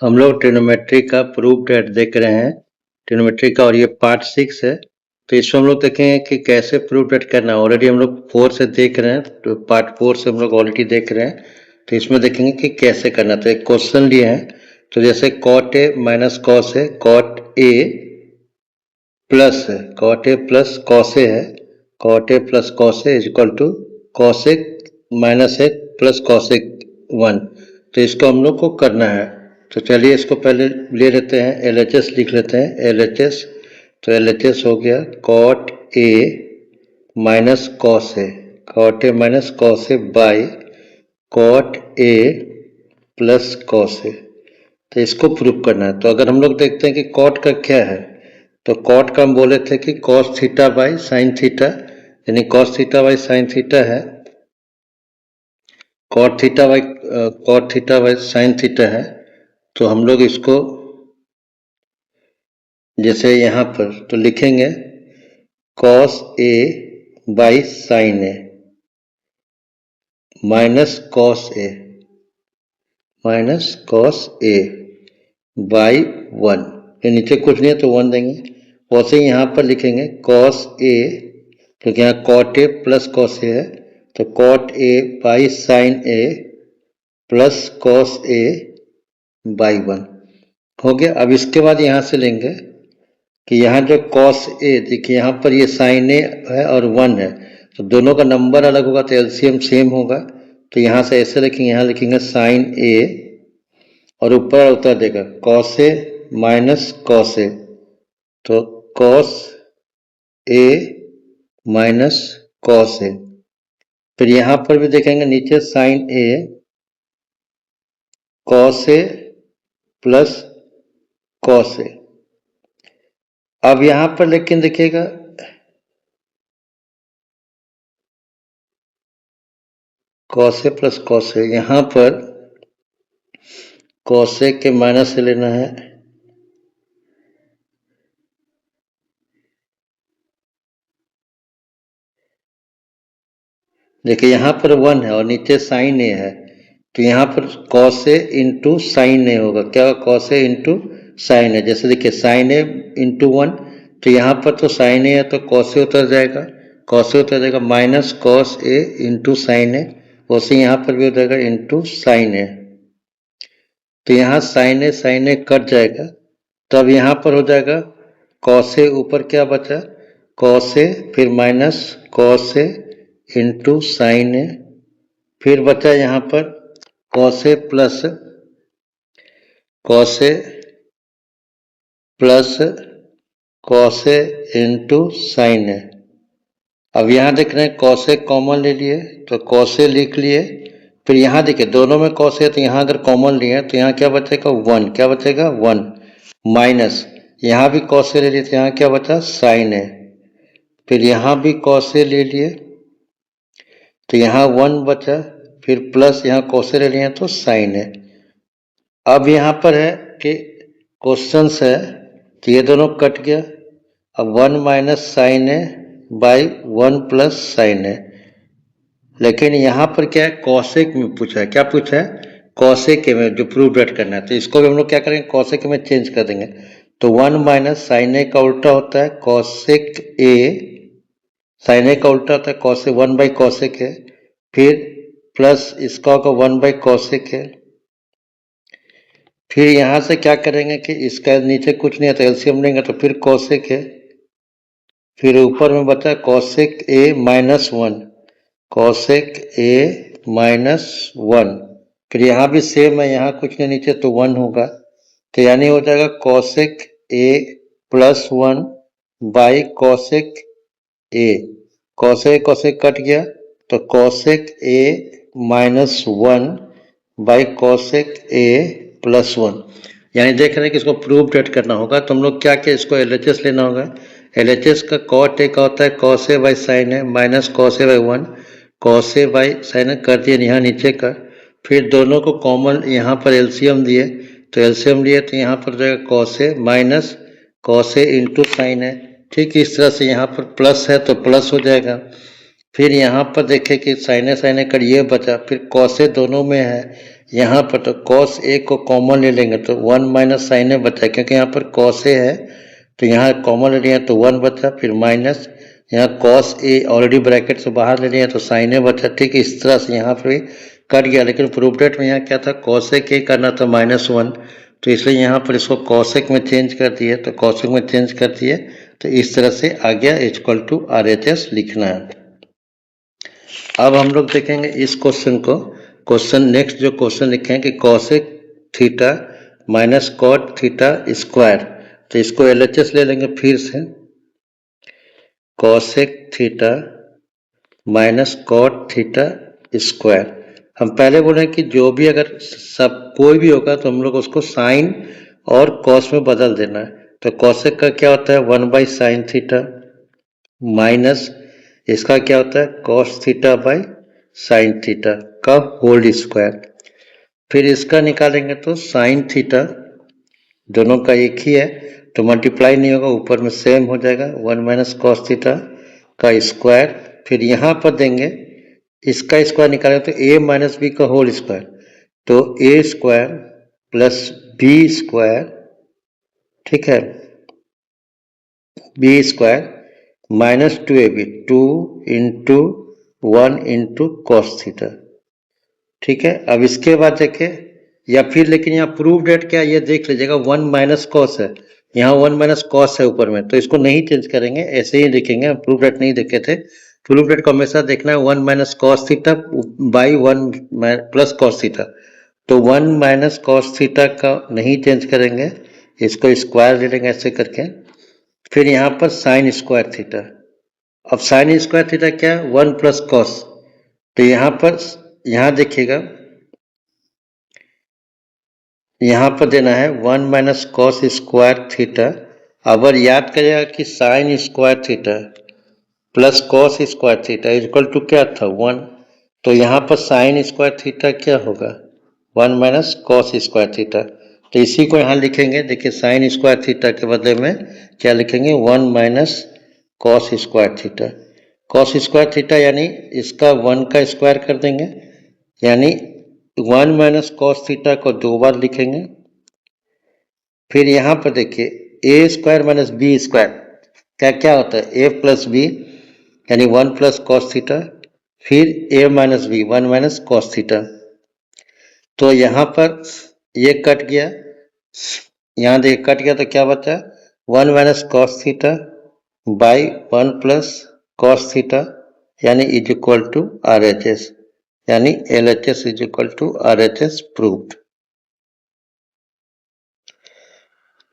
हम लोग ट्रिग्नोमेट्री का प्रूफ देख रहे हैं ट्रिग्नोमेट्री का, और ये पार्ट 6 है। तो इसमें हम लोग देखेंगे कि कैसे प्रूफ करना है। ऑलरेडी हम लोग 4 से देख रहे हैं, तो पार्ट 4 से हम लोग ऑलरेडी देख रहे हैं। तो इसमें देखेंगे कि कैसे करना। तो एक क्वेश्चन लिए हैं, तो जैसे कॉट ए माइनस कॉस है, कॉट ए प्लस है, cot A plus cos A है, cot A plus cos A is equal to cosec minus एक प्लस कॉसेक 1। तो इसको हम लोग को करना है। तो चलिए इसको पहले ले लेते हैं, LHS लिख लेते हैं, LHS। तो LHS हो गया cot A minus cos A, cot A minus cos A by cot A plus cos A. तो इसको प्रूव करना है। तो अगर हम लोग देखते हैं कि कॉट का क्या है, तो कॉट का हम बोले थे कि cos theta by sine theta, यानी cos theta by sine theta है, cot theta by sine theta है। तो हम लोग इसको जैसे यहाँ पर तो लिखेंगे cos A by sine A minus cos A by 1। ये नीचे कुछ नहीं है तो 1 देंगे। वैसे ही यहाँ पर लिखेंगे कॉस ए, क्योंकि यहाँ cot A plus cos A है, तो cot A by sine A plus cos A by 1 हो गया। अब इसके बाद यहाँ से लेंगे कि यहाँ जो कॉस ए, देखिए यहाँ पर ये साइन ए है और 1 है, तो दोनों का नंबर अलग होगा तो एलसीएम सेम होगा। तो यहाँ से ऐसे लिखेंगे, यहाँ लिखेंगे साइन ए और ऊपर उतर देगा cos A minus cos A, तो cos A minus cos A. फिर यहाँ पर भी देखेंगे नीचे sign A cos A plus cos A. अब यहाँ पर लेकिन देखिएगा कॉस ए प्लस कॉस ए, यहाँ पर कॉस ए के माइनस से लेना है, देखिए यहाँ पर 1 है और नीचे साइन ए है, तो यहाँ पर कॉस ए इंटू साइन ए होगा। क्या होगा? कॉस ए इंटू साइन ए। जैसे देखिए साइन ए इंटू 1, तो यहाँ पर तो साइन ए है तो कॉस ए उतर जाएगा, कॉस ए उतर जाएगा माइनस कॉस ए इंटू साइन ए। वैसे यहाँ पर भी हो जाएगा इंटू साइन ए। तो यहाँ साइन ए कट जाएगा, तब यहाँ पर हो जाएगा कॉस ए, ऊपर क्या बचा कॉस ए, फिर माइनस कॉस ए इंटू साइन ए, फिर बचा यहाँ पर cos A plus cos A into sine ए। अब यहाँ देख रहे हैं कॉस ए कॉमन ले लिए, तो कॉस ए लिख लिए। फिर यहाँ देखिए दोनों में कॉस ए, तो यहाँ अगर कॉमन लिए तो यहाँ क्या बचेगा 1, क्या बचेगा 1 माइनस यहाँ भी कॉस ए ले लिए, तो यहाँ क्या बचा साइन ए। फिर यहाँ भी कॉस ए ले लिए तो यहाँ 1 बचा, फिर प्लस यहाँ कॉस ए ले लिए तो साइन ए। अब यहाँ पर है कि क्वेश्चन है तो ये दोनों कट गया। अब 1 minus sine A by 1 plus sine A, लेकिन यहाँ पर क्या है कॉसेक में पूछा है। क्या पूछा है? कॉसेक में जो प्रूव करना है। तो इसको भी हम लोग क्या करेंगे कॉसेक में चेंज कर देंगे। तो 1 माइनस साइन ए का उल्टा होता है कॉसेक ए, साइन ए का उल्टा होता है कॉसेक 1 बाई कॉसेक है, फिर प्लस इसका होगा 1 बाई कॉसेक है। फिर यहाँ से क्या करेंगे कि इसका नीचे कुछ नहीं है तो एलसीएम लेंगे, तो फिर कॉसेक है, फिर ऊपर में बचा कॉसेक ए माइनस 1, कॉसेक ए माइनस 1। फिर यहाँ भी सेम है, यहाँ कुछ नहीं नीचे तो 1 होगा, तो यानी हो जाएगा cosec A plus 1 by cosec A. Cosec cosec cut गया तो cosec A minus 1 by cosec A plus 1। यानी देख रहे हैं कि इसको प्रूव करना होगा। तो हम लोग क्या किया, इसको LHS लेना होगा। LHS का कॉट ए का होता है cos A by sine A minus cos A by 1, cos A by sine A कर दिए यहाँ नीचे का। फिर दोनों को कॉमन यहाँ पर एलसीएम दिए, तो एलसीएम लिए तो यहाँ पर जाएगा cos A minus cos A into sine ए। ठीक इस तरह से यहाँ पर प्लस है तो प्लस हो जाएगा। फिर यहाँ पर देखें कि साइन ए कर ये बचा, फिर कॉस ए दोनों में है, यहाँ पर तो cos a को कॉमन ले लेंगे तो 1 माइनस साइन ए बचा, क्योंकि यहाँ पर cos a है तो यहाँ कॉमन ले लिया तो 1 बचा, फिर माइनस यहाँ cos a ऑलरेडी ब्रैकेट से बाहर ले लिया तो साइन ए बचा। ठीक है, इस तरह से यहाँ पर कट गया, लेकिन प्रूफ डेट में यहाँ क्या था, cosec a करना था -1, तो इसलिए यहाँ पर इसको cosec में चेंज कर दिए, तो cosec में चेंज कर दिए तो इस तरह से आ गया इक्वल टू RHS लिखना है। अब हम लोग देखेंगे इस क्वेश्चन को, क्वेश्चन नेक्स्ट जो क्वेश्चन लिखे हैं कि cosec theta minus cot theta square, तो इसको LHS ले लेंगे फिर से, cosec theta minus cot theta square. हम पहले बोले कि जो भी अगर सब कोई भी होगा तो हम लोग उसको साइन और कॉस में बदल देना है। तो cosec का क्या होता है 1 बाई साइन थीटा माइनस इसका क्या होता है cos theta by sine theta का होल स्क्वायर। फिर इसका निकालेंगे तो साइन थीटा, दोनों का एक ही है तो मल्टीप्लाई नहीं होगा, ऊपर में सेम हो जाएगा 1 माइनस कॉस थीटा का स्क्वायर। फिर यहाँ पर देंगे इसका स्क्वायर निकालेंगे तो a माइनस बी का होल स्क्वायर, तो a square plus B square, ठीक है, B square minus 2ab 2 into 1 into cos theta. ठीक है, अब इसके बाद देखें या फिर, लेकिन यहाँ प्रूफ डेट क्या ये देख लीजिएगा 1 माइनस कॉस है, यहाँ 1 माइनस कॉस है ऊपर में, तो इसको नहीं चेंज करेंगे, ऐसे ही लिखेंगे। प्रूफ डेट नहीं देखे थे, प्रूफ डेट को हमेशा देखना है 1 minus cos theta by 1 plus cos theta, तो 1 माइनस कॉस थीटा का नहीं चेंज करेंगे, इसको स्क्वायर ले लेंगे ऐसे करके। फिर यहाँ पर साइन स्क्वायर थीटा, अब साइन स्क्वायर थीटा क्या है 1 प्लस कॉस, तो यहाँ पर यहाँ देखिएगा यहाँ पर देना है 1 माइनस कॉस स्क्वायर थीटा। अगर याद करिएगा कि sine square theta plus cos square theta equal to क्या था 1, तो यहाँ पर साइन स्क्वायर थीटा क्या होगा 1 माइनस कॉस स्क्वायर थीटा, तो इसी को यहाँ लिखेंगे। देखिए साइन स्क्वायर थीटा के बदले में क्या लिखेंगे 1 minus cos square theta. Cos square theta यानी इसका 1 का स्क्वायर कर देंगे, यानी 1 माइनस कॉस थीटा को 2 बार लिखेंगे। फिर यहाँ पर देखिए ए स्क्वायर माइनस बी स्क्वायर क्या क्या होता है ए प्लस बी, यानी 1 प्लस कॉस थीटा, फिर A minus B 1 minus cos theta. तो यहाँ पर ये कट गया, यहाँ देखिए कट गया तो क्या बचा 1 minus cos theta by 1 plus cos theta, यानी इज इक्वल टू RHS, यानी LHS is equal to RHS proved.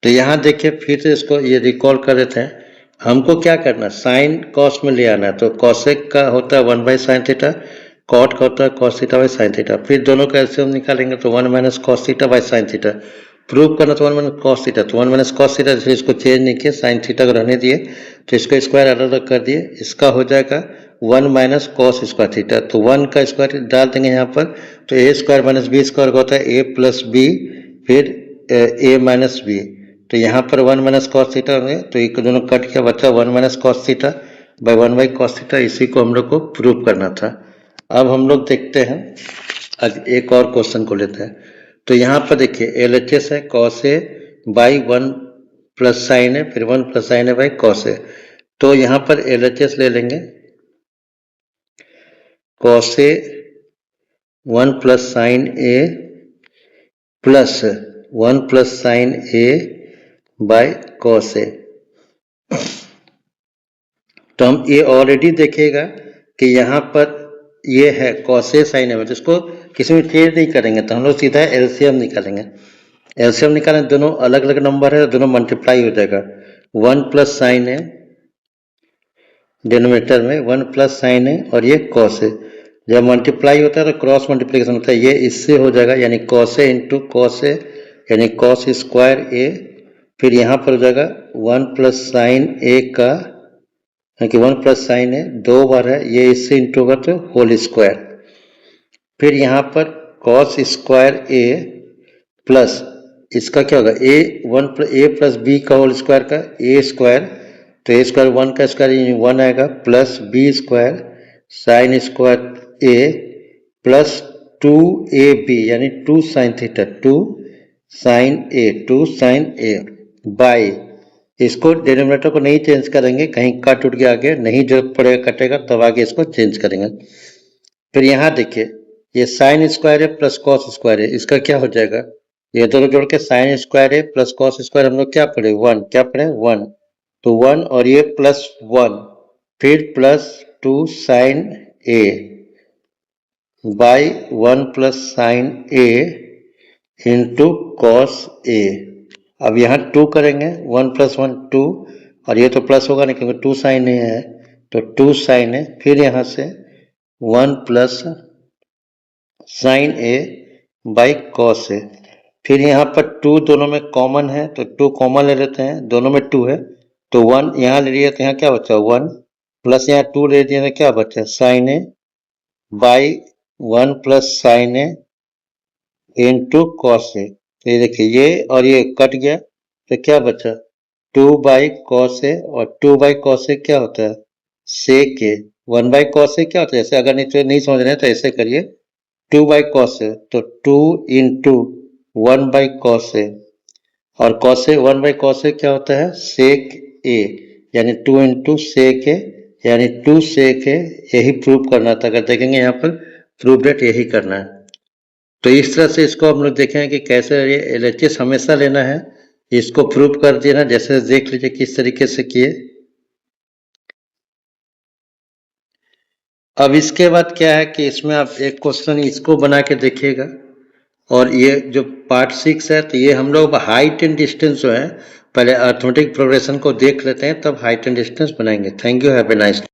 तो यहाँ देखिए फिर से इसको ये रिकॉल कर देते हैं, हमको क्या करना साइन कॉस में ले आना है, तो कॉसेक का होता है 1 बाई साइन थीटा, कॉट का होता है cos theta by sine theta, फिर दोनों का एलसीएम निकालेंगे तो 1 minus cos theta by sine theta, prove करना तो 1 माइनस कॉस थीटा, तो 1 माइनस कॉस थीटा, इसलिए इसको चेंज नहीं किया, साइन थीटा को रहने दिए, तो इसको स्क्वायर अलग अलग कर दिए, इसका हो जाएगा 1 माइनस कॉस स्क्वायर थीटा, तो 1 का स्क्वायर डाल देंगे यहाँ पर, तो ए स्क्वायर माइनस बी स्क्वायर का होता है ए प्लस बी फिर ए माइनस बी, तो यहाँ पर 1 माइनस कॉस थीटा होंगे, तो एक दोनों कट किया बच्चा 1 minus cos theta by 1 by cos theta, इसी को हम लोग को प्रूव करना था। अब हम लोग देखते हैं आज एक और क्वेश्चन को लेते हैं। तो यहाँ पर देखिए LHS है cos A by 1 plus sine है, फिर 1 प्लस साइन है बाई कॉस ए, तो यहाँ पर LHS ले लेंगे cos A 1 plus sine A plus 1 plus sine A by cos A. तो हम ये ऑलरेडी देखेगा कि यहाँ पर ये है कॉस ए साइन ए, जिसको किसी में चेंज नहीं करेंगे, तो हम लोग सीधा एलसीएम निकालेंगे। एलसीएम निकालें, दोनों अलग अलग नंबर है, दोनों मल्टीप्लाई हो जाएगा 1 प्लस साइन ए डिनोमिनेटर में 1 प्लस साइन ए और ये कॉस ए, जब मल्टीप्लाई होता है तो क्रॉस मल्टीप्लिकेशन होता है, ये इससे हो जाएगा, यानी कॉस ए इंटू कॉस ए यानी कॉस स्क्वायर ए, फिर यहाँ पर हो जाएगा 1 प्लस साइन ए का, क्योंकि 1 प्लस साइन ए 2 बार है, ये इससे इंटू होगा तो होल स्क्वायर, फिर यहाँ पर कॉस स्क्वायर ए प्लस इसका क्या होगा ए प्लस बी का होल स्क्वायर का ए स्क्वायर, तो ए स्क्वायर 1 का स्क्वायर 1 आएगा, plus B square sine square A plus 2ab यानी 2 sine theta, 2 sine A by, इसको डिनोमिनेटर को नहीं चेंज करेंगे, कहीं कट उठ गया आगे नहीं जरूरत पड़ेगा कटेगा तब आगे इसको चेंज करेंगे। फिर यहाँ देखिए ये साइन स्क्वायर है प्लस कॉस स्क्वायर है, इसका क्या हो जाएगा, ये दोनों जोड़ के साइन स्क्वायर है प्लस कॉस स्क्वायर हम लोग क्या पढ़े 1, क्या पढ़े 1, तो 1 और ये प्लस 1, फिर plus 2 sine A by 1 plus sine A into cos A. अब यहाँ 2 करेंगे, 1 प्लस 1 2, और ये तो प्लस होगा नहीं क्योंकि 2 साइन ए है, तो 2 साइन ए, फिर यहाँ से 1 plus sine A by cos A, फिर यहाँ पर 2 दोनों में कॉमन है तो 2 कॉमन ले लेते हैं, दोनों में 2 है तो 1 यहाँ ले लिया तो यहाँ क्या बचा 1, प्लस यहाँ 2 ले दिया तो क्या बचा sine A by 1 plus sine A into cos A. तो ये देखिए ये और ये कट गया तो क्या बचा 2 बाई कॉस ए, और 2 बाई कॉस ए क्या होता है सेक ए, 1 बाई कॉस ए क्या होता है, ऐसे अगर नहीं समझ रहे हैं तो ऐसे करिए 2 बाई कॉस ए, तो 2 इंटू 1 बाई कॉस ए, और कॉस ए 1 बाई कॉस ए क्या होता है सेक ए, यानी 2 इंटू सेक ए, यानी 2 सेक ए, यही प्रूव करना था। अगर देखेंगे यहाँ पर प्रूव डेट यही करना है। तो इस तरह से इसको हम लोग देखें कि कैसे ये LHS हमेशा लेना है, इसको प्रूव कर देना, जैसे देख लीजिए किस तरीके से किए। अब इसके बाद क्या है कि इसमें आप एक क्वेश्चन इसको बना के देखिएगा, और ये जो पार्ट 6 है तो ये हम लोग हाइट एंड डिस्टेंस जो है पहले अर्थमेटिक प्रोग्रेशन को देख लेते हैं तब हाइट एंड डिस्टेंस बनाएंगे। Thank you, have a nice day.